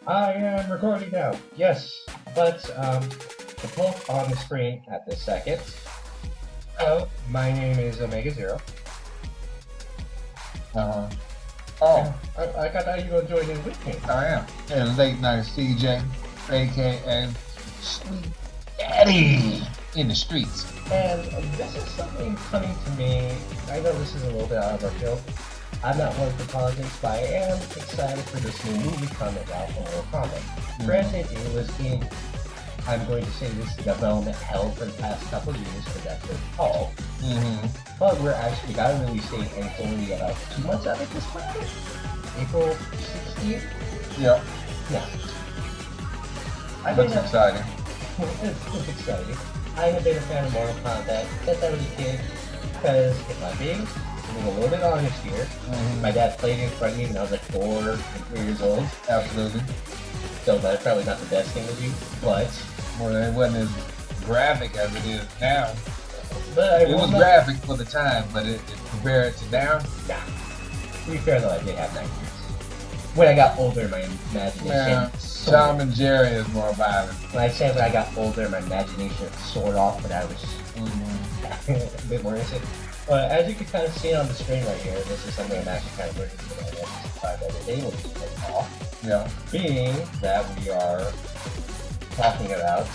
I am recording now. Yes, but the poll on the screen at this second. Hello, my name is Omega Zero. Uh-huh. Oh, I thought you were going to join in with me. I am. And late night CJ, aka Sweet Daddy in the streets. And this is something coming to me. I know this is a little bit out of our field. I'm not one for politics, but I am excited for this new movie coming out from Mortal Kombat. Granted, it was in, I'm going to say this, development hell for the past couple of years, but that's what it's called. But we're actually got a release date, and it's only about 2 months out at this point. April 16th? Yep. Yeah. Looks exciting. It's exciting. I have been a fan of Mortal Kombat since I was a kid, because if I'm being a little bit honest here, my dad played in front of me when I was like 4 and 3 years old. Absolutely. So that's probably not the best thing to do, but Well, it wasn't as graphic as it is now. But it was graphic for the time, but it compared to now. Nah. To be fair though, I did have nightmares. When I got older, my imagination. Man, Tom and Jerry is more violent. When I said when I got older, my imagination soared off, but I was a bit more innocent. But as you can kind of see on the screen right here, this is something I'm actually kind of looking for. I was able to take off. Yeah. Being that we are talking about,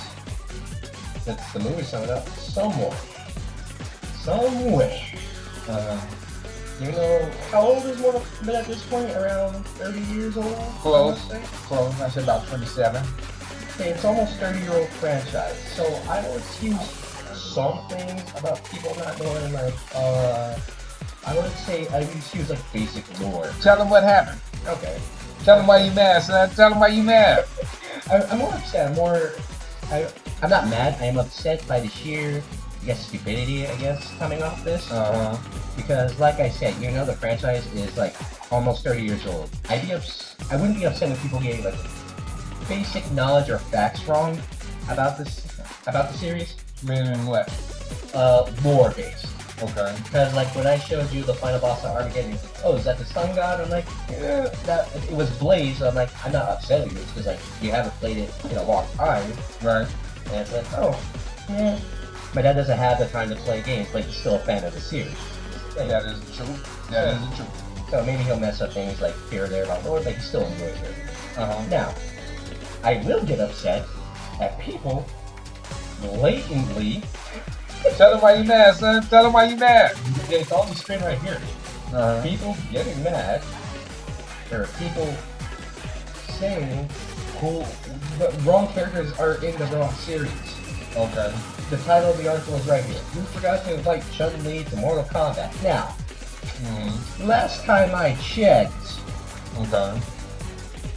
since the movie's coming up, somewhere. You know, how old is Mortal Kombat at this point? Around 30 years old? Close. I said about 27. Okay, it's almost 30-year-old franchise. So I would excuse some things about people not knowing, like, I would say I would excuse like basic lore. Tell them what happened. Okay. Tell them why you mad, son. Tell them why you mad. I'm more upset. I'm not mad. I am upset by the sheer, stupidity, coming off this. Because, like I said, you know, the franchise is like almost 30 years old. I wouldn't be upset if people gave like basic knowledge or facts wrong about the series. Meaning what? Lore based. Okay. Because like when I showed you the final boss of Armageddon, oh, is that the sun god? I'm like, yeah, that it was Blaze. So I'm like, I'm not upset with you because like you haven't played it in a long time, right? And it's like, oh, yeah. My dad doesn't have the time to play games, but he's still a fan of the series. That is the truth. That is the truth. So maybe he'll mess up things like here or there about lore, but he still enjoys it. Now, I will get upset at people blatantly. Tell them why you mad, son. Tell them why you mad. It's on the screen right here. People getting mad, or people saying the wrong characters are in the wrong series. Okay. The title of the article is right here. You forgot to invite Chun-Li to Mortal Kombat. Now, last time I checked, okay,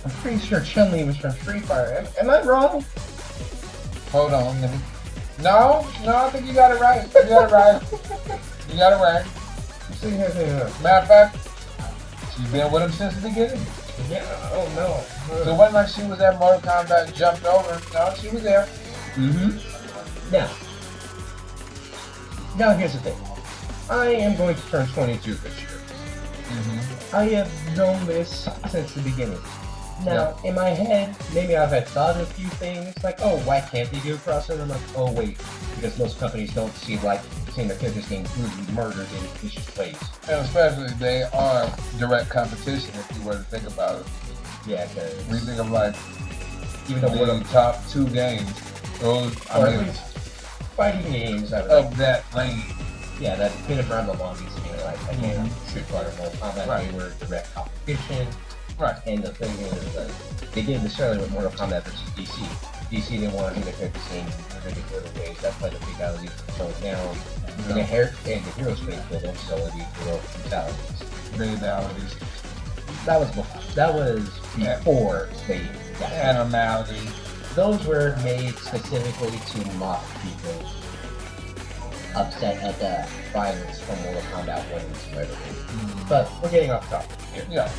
I'm pretty sure Chun-Li was from Street Fighter. Am I wrong? Hold on, let me. No, I think you got it right. You got it right. You got it right. Matter of fact, she's been with him since the beginning. Yeah. Oh no. So it wasn't like she was at Mortal Kombat and jumped over. No, she was there. Now here's the thing. I am going to turn 22 this year. I have known this since the beginning. Now, in my head, maybe I've had thought of a few things, like, oh, why can't they do a crossover? I'm like, oh, wait, because most companies don't seem like seeing their characters getting brutally murdered in vicious ways. And especially, they are direct competition if you were to think about it. Yeah, because we think of like, even though the top 2 games, those, at least fighting games of that lane. Yeah, that's been around the longest. You know, like, again, Street Fighter, Mortal Kombat, they were direct competition. Right. And the thing is, they did this earlier with Mortal Kombat versus DC. DC didn't want to do the characters in ridiculous ways. That's why the fatalities were slowed down. And the hero space built up, so the hero fatalities. Fatalities. That was before they got animality. Those were made specifically to mock people upset at the violence from Mortal Kombat 1 and 2 everything. But we're getting off topic here. Yeah.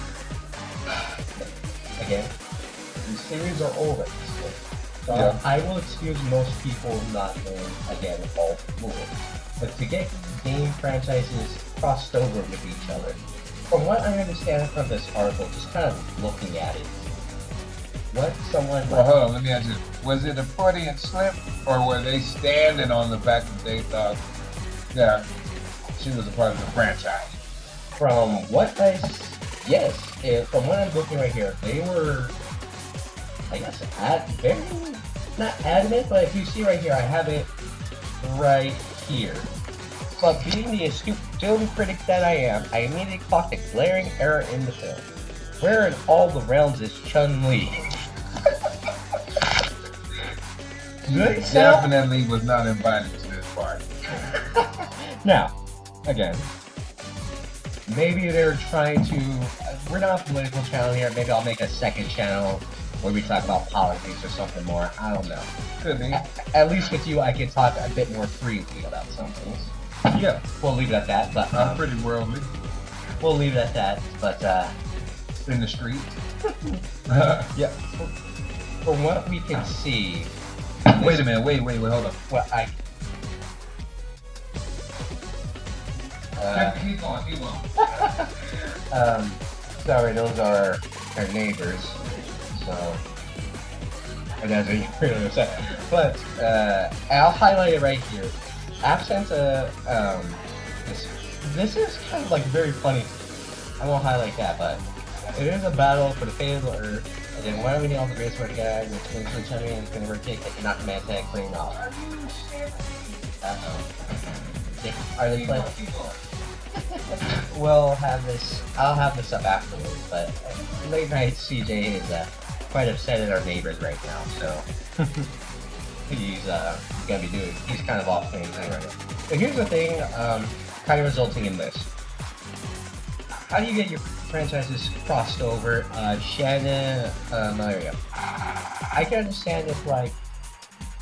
Again, these series are old at this point. So I will excuse most people not knowing, again, all the lore. But to get game franchises crossed over with each other, from what I understand from this article, just kind of looking at it, what someone... Well, hold on, let me ask you. Was it a Freudian slip, or were they standing on the fact that they thought that she was a part of the franchise? From what yes, from what I'm looking right here, they were, I guess, very, not adamant, but if you see right here, I have it right here. But being the astute film critic that I am, I immediately clocked a glaring error in the film. Where in all the realms is Chun-Li? Definitely was not invited to this party. Now, again, maybe they're trying to... we're not a political channel here. Maybe I'll make a second channel where we talk about politics or something more. I don't know. Could be. At least with you, I can talk a bit more freely about some things. Yeah, we'll leave it at that. But I'm pretty worldly. We'll leave it at that. But in the street. Yeah. From what we can see. Wait a minute. Wait. Hold on. Well, Keep going. Sorry, those are our neighbors. So, and that's what you're really upset. But I'll highlight it right here. Absent this is kind of like very funny. I won't highlight that, but it is a battle for the fate of the Earth. And then one of the all the greatest word guy with twin Chun and it's gonna rotate that cannot the man's head clean off. Are they playing? I'll have this up afterwards, but late night CJ is quite upset at our neighbors right now, so he's kind of off playing thing right now. So here's the thing, kind of resulting in this. How do you get your franchises crossed over? Shannon, Mario. I can understand if like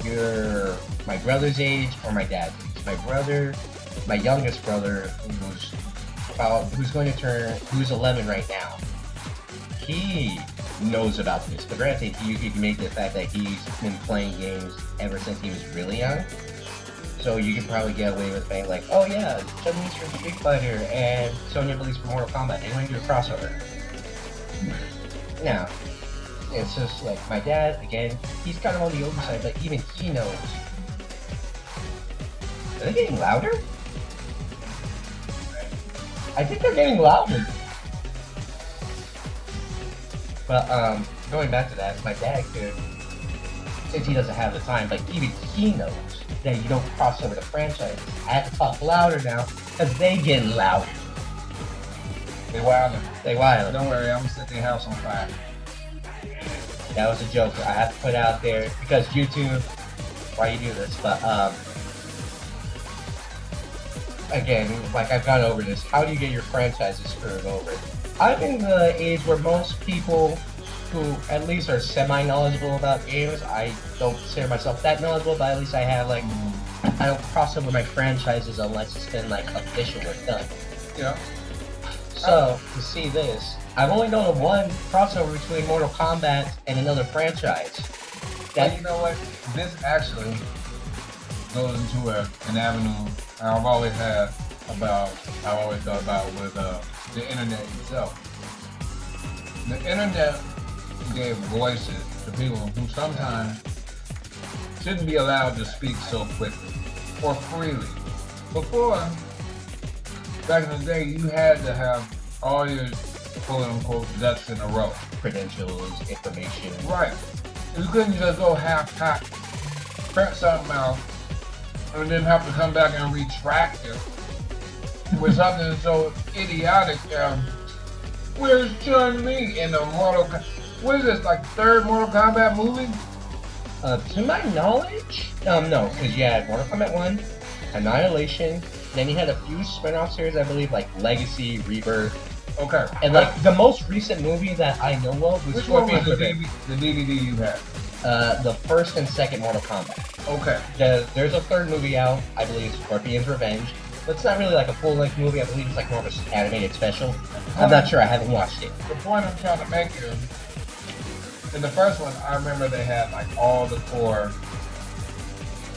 you're my brother's age or my dad's age. My youngest brother, who's 11 right now, he knows about this. But granted, you can make the fact that he's been playing games ever since he was really young. So you can probably get away with saying like, oh yeah, Chun-Li's from Street Fighter and Sonya Blaize from Mortal Kombat. They want to do a crossover. Now, it's just like my dad, again, he's kind of on the older side, but even he knows. Are they getting louder? I think they're getting louder. But going back to that, my dad could, since he doesn't have the time, but even he knows that you don't cross over the franchise. I have to talk louder now, because they get louder. They wildin'. Don't worry, I'm gonna set their house on fire. That was a joke I have to put out there, because YouTube, why you do this, but again, like I've gone over this, how do you get your franchises screwed over? I'm in the age where most people who at least are semi-knowledgeable about games, I don't consider myself that knowledgeable, but at least I have like, I don't cross over my franchises unless it's been like official or done. Yeah. So, to see this, I've only known of one crossover between Mortal Kombat and another franchise. Well, you know what? This actually goes into an avenue I've always thought about with the internet itself. The internet gave voices to people who sometimes shouldn't be allowed to speak so quickly or freely. Before, back in the day, you had to have all your quote-unquote ducks in a row. Credentials, information. Right. You couldn't just go half-cocked, print something out, and then have to come back and retract it with something so idiotic. Where's Chun-Li in the Mortal Kombat? What is this, like third Mortal Kombat movie? To my knowledge, no, because you had Mortal Kombat 1, Annihilation, then you had a few spin-off series, I believe, like Legacy, Rebirth. Okay. And like the most recent movie that I know of was Scorpion's Revenge. The DVD you had? The first and second Mortal Kombat. Okay. There's a third movie out, I believe, Scorpion's Revenge. But it's not really like a full-length movie. I believe it's like more of an animated special. I'm not sure. I haven't watched it. The point I'm trying to make is, in the first one, I remember they had like all the core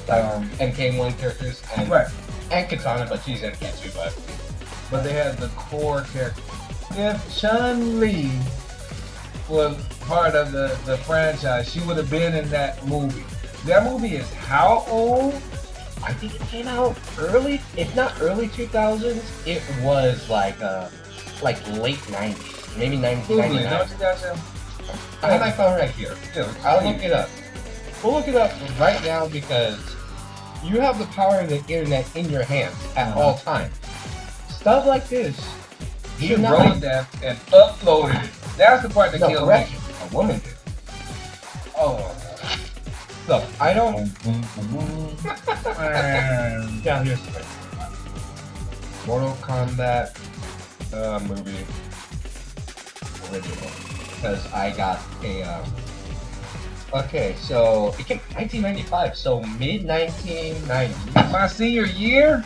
MK1 characters and right. And Katana, but she's MK too. But they had the core characters. If Chun-Li was part of the franchise, she would have been in that movie. That movie is how old? I think it came out early, if not early 2000s. It was like late 90s, maybe 90s. Google it, don't you got some? I have my phone right here. Yeah, I'll look it up. We'll look it up right now because you have the power of the internet in your hands at all times. Stuff like this. He wrote that and uploaded it. That's the part that No, kills me. correction. A woman did. Oh. Look, I don't. Man. Down here's the thing. Mortal Kombat movie original, because I got a. Okay, so it came 1995, so mid 1990s. My senior year?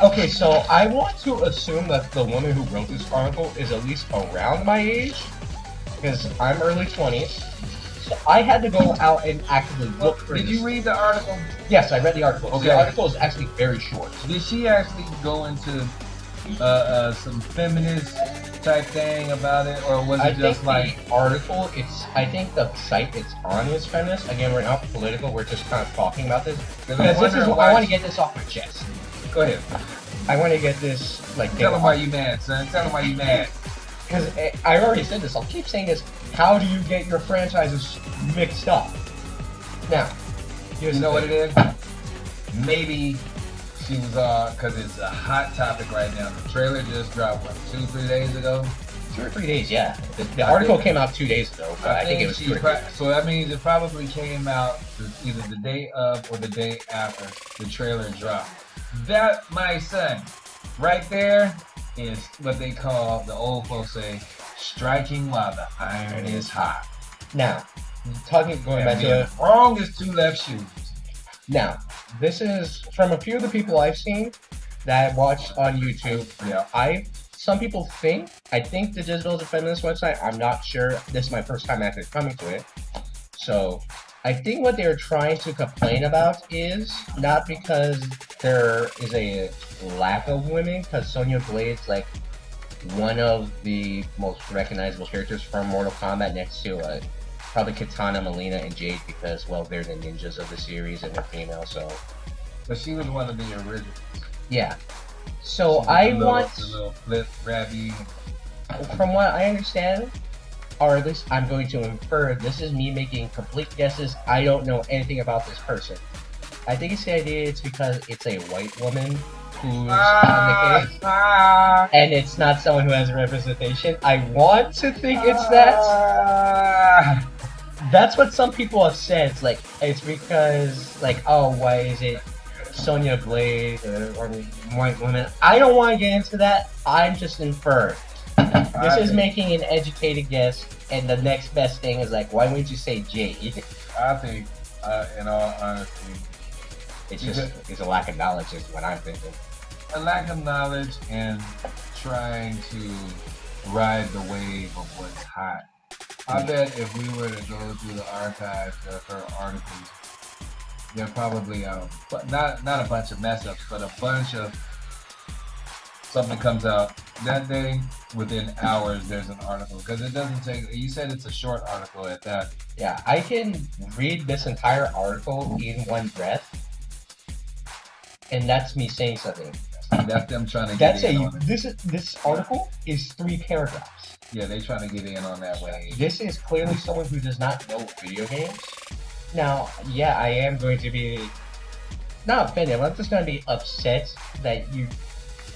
Okay, so I want to assume that the woman who wrote this article is at least around my age, because I'm early 20s. So I had to go out and actively look for Did this. you read the article? Yes, I read the article. Okay. The article is actually very short. Did she actually go into some feminist type thing about it, or was it I just think like the article, I think the site it's on is feminist. Again, we're not political, we're just kind of talking about this. Because this is, I want to get this off my chest. Go ahead. I want to get this, like... Tell them why you mad, son. Tell them why you mad. Because I already said this, I'll keep saying this. How do you get your franchises mixed up? Now, here's You know the what it thing. is? Maybe she was because it's a hot topic right now. The trailer just dropped, what, 2-3 days ago? 2 or 3 days, yeah. The article came out 2 days ago, but I think it was she 2 or 3 days. So that means it probably came out either the day of or the day after the trailer dropped. That, my son, right there is what they call, the old folks say, striking while the iron is hot. Now, going back to it. Wrong is two left shoes. Now, this is from a few of the people I've seen that I watched on YouTube. Yeah. Some people think, I think the Jezebel's a feminist website. I'm not sure. This is my first time actually coming to it. So, I think what they're trying to complain about is not because there is a lack of women, because Sonya Blade's like one of the most recognizable characters from Mortal Kombat next to probably Katana, Melina, and Jade, because, well, they're the ninjas of the series and they're female, so... But she was one of the originals. Yeah. So I want... The little flip, grabby. From what I understand, or at least I'm going to infer, this is me making complete guesses. I don't know anything about this person. I think it's the idea it's because it's a white woman who's on the case, and it's not someone who has a representation. I want to think it's that. That's what some people have said. It's like, it's because, like, oh, why is it Sonya Blade or white women? I don't want to get into that. I'm just inferring. This is making an educated guess, and the next best thing is like, why wouldn't you say Jade? I think, in all honesty, It's a lack of knowledge is what I'm thinking. A lack of knowledge and trying to ride the wave of what's hot. I bet if we were to go through the archives of her articles, there probably not a bunch of mess ups, but a bunch of something comes out that day. Within hours, there's an article, because it doesn't take. You said it's a short article at that. Yeah, I can read this entire article in one breath, and that's me saying something. That's them trying to get in on it. This article is 3 paragraphs. Yeah, they trying to get in on that way. This is clearly someone who does not know video games. Now, yeah, I am going to be not offended, but I'm just going to be upset that you,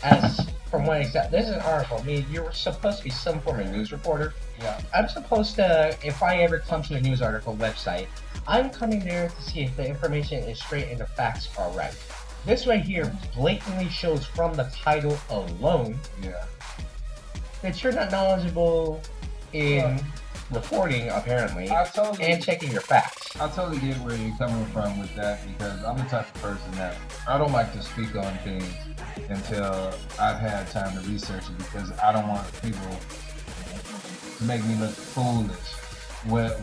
as from what I said, this is an article. I mean, you're supposed to be some form of news reporter. Yeah. I'm supposed to, if I ever come to a news article website, I'm coming there to see if the information is straight and the facts are right. This right here blatantly shows from the title alone that you're not knowledgeable in reporting, apparently, and checking your facts. I totally get where you're coming from with that, because I'm the type of person that I don't like to speak on things until I've had time to research it, because I don't want people to make me look foolish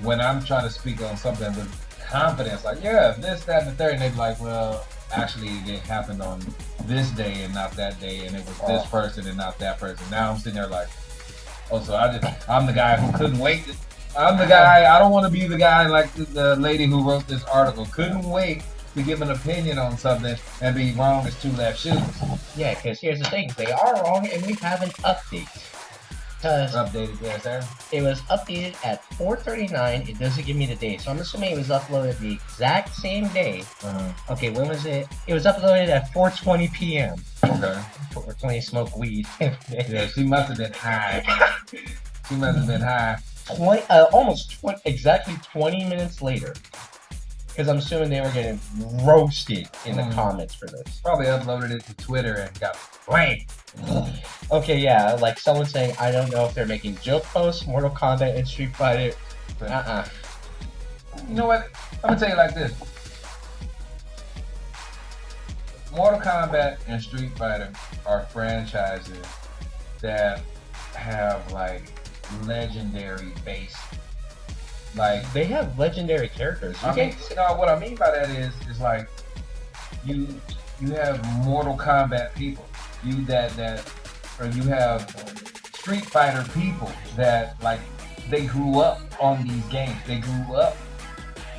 when I'm trying to speak on something with confidence, like, yeah, this, that, and the third, and they're like, well, actually it happened on this day and not that day, and it was this person and not that person. Now I'm sitting there like, Also, I'm the guy who couldn't wait. I'm the guy. I don't want to be the guy like the lady who wrote this article. Couldn't wait to give an opinion on something and be wrong as two left shoes. Yeah, because here's the thing: they are wrong, and we have an update. Because Updated, yes, sir. it was updated at 4:39. It doesn't give me the day, so I'm assuming it was uploaded the exact same day. Okay, when was it? It was uploaded at 4:20 p.m. Okay. 4:20, smoke weed. Yeah, she must have been high. She must have been high. Almost 20, exactly 20 minutes later. Because I'm assuming they were getting roasted in the comments for this. Probably uploaded it to Twitter and got blamed. Okay, yeah, like someone saying, I don't know if they're making joke posts, Mortal Kombat and Street Fighter. You know what? I'm gonna tell you like this. Mortal Kombat and Street Fighter are franchises that have like legendary base. Like They have legendary characters. I mean, what I mean by that is like you have Mortal Kombat people, you have Street Fighter people that like they grew up on these games, they grew up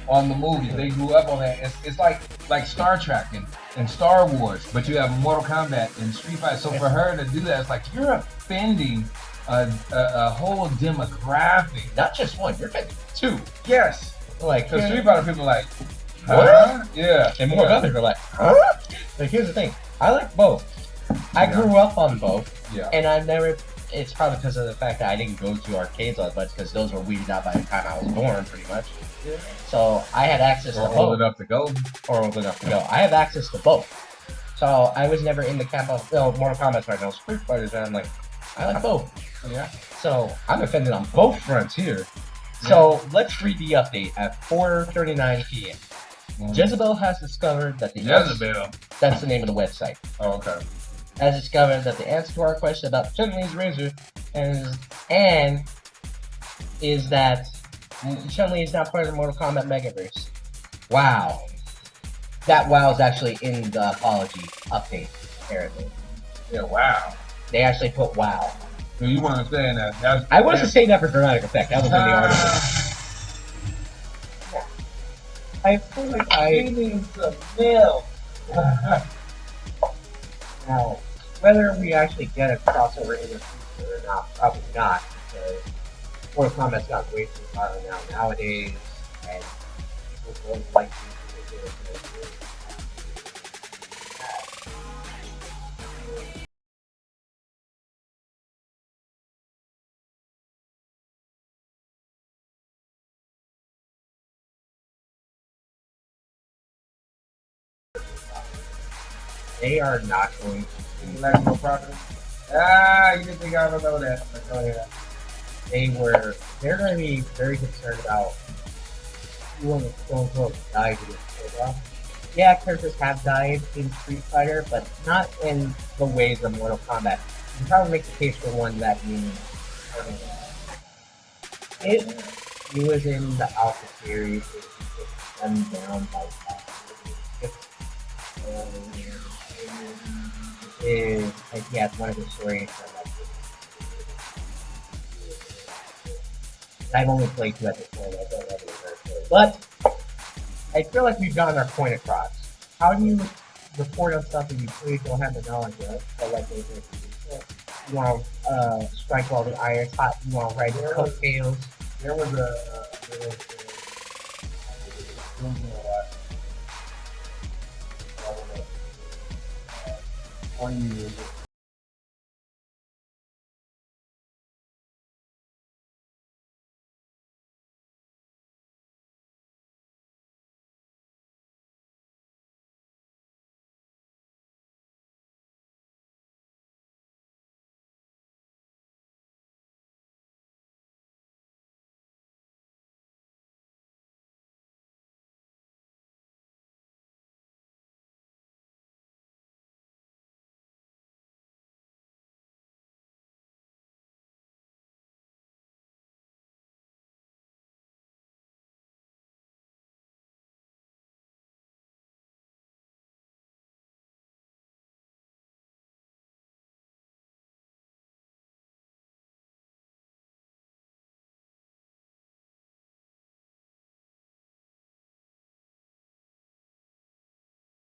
on the movies, they grew up on that. It's like Star Trek and Star Wars, but you have Mortal Kombat and Street Fighter. So for her to do that, it's like you're offending a whole demographic. Not just one, you're getting two. Yes. Like, Because Street Fighter people are like, what? Yeah. And more others are like, huh? Like, here's the thing. I like both. I grew up on both. Yeah. And I've never, it's probably because of the fact that I didn't go to arcades as much because those were weeded out by the time I was born, pretty much. Yeah. So I had access to both. Old enough to go. Or old enough to go. I have access to both. So I was never in the camp of, Mortal Kombat right now, Street Fighters, and I'm like, I like both. Yeah. So I'm offended on both fronts here. So let's read the update at 4:39 p.m. Jezebel has discovered that the Jezebel. That's the name of the website. Oh, okay. Has discovered that the answer to our question about Chun-Li's razor and is that Chun-Li is not part of the Mortal Kombat Megaverse. Wow. That wow is actually in the apology update, apparently. Yeah, wow. They actually put wow. So you want to say that? I wanted to say that for dramatic effect. That was in the article. I feel like I need some milk. Now, whether we actually get a crossover in the future or not, probably not, because Mortal Kombat's gotten way too violent nowadays, and people don't like they are not going to intellectual property. You didn't think I would know that. But go ahead. they're going to be very concerned about who on the quote unquote died in this. Yeah, characters have died in Street Fighter, but not in the ways of Mortal Kombat. You can probably make the case for one that means if he was in the Alpha series, it was done down by is like yeah, it's one of the stories that I've only played two at this point. I don't know the reverse, but I feel like we've gotten our point across. How do you report on something you clearly don't have the knowledge of? But like they say, you want to strike while the iron's hot. You want to ride the coattails. There was a one year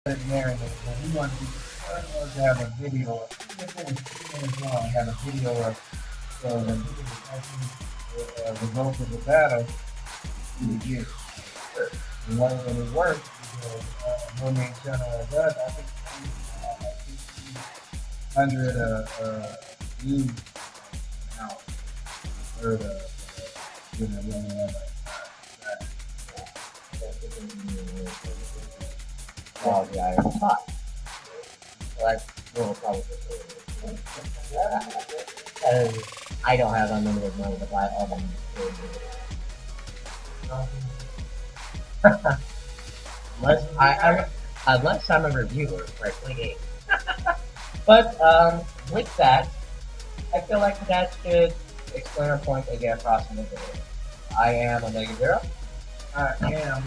in there, and we want to have a video, even if it was 3 minutes long, have a video of the results of the battle you get. And when it works, no main channel does, I think 100 views now. Or Well, yeah, I thought. Like, well, probably. I don't have unlimited money to buy all the unless I'm a reviewer for a free game. But with that, I feel like that should explain our point and get across in the video. I am Omega Zero. I am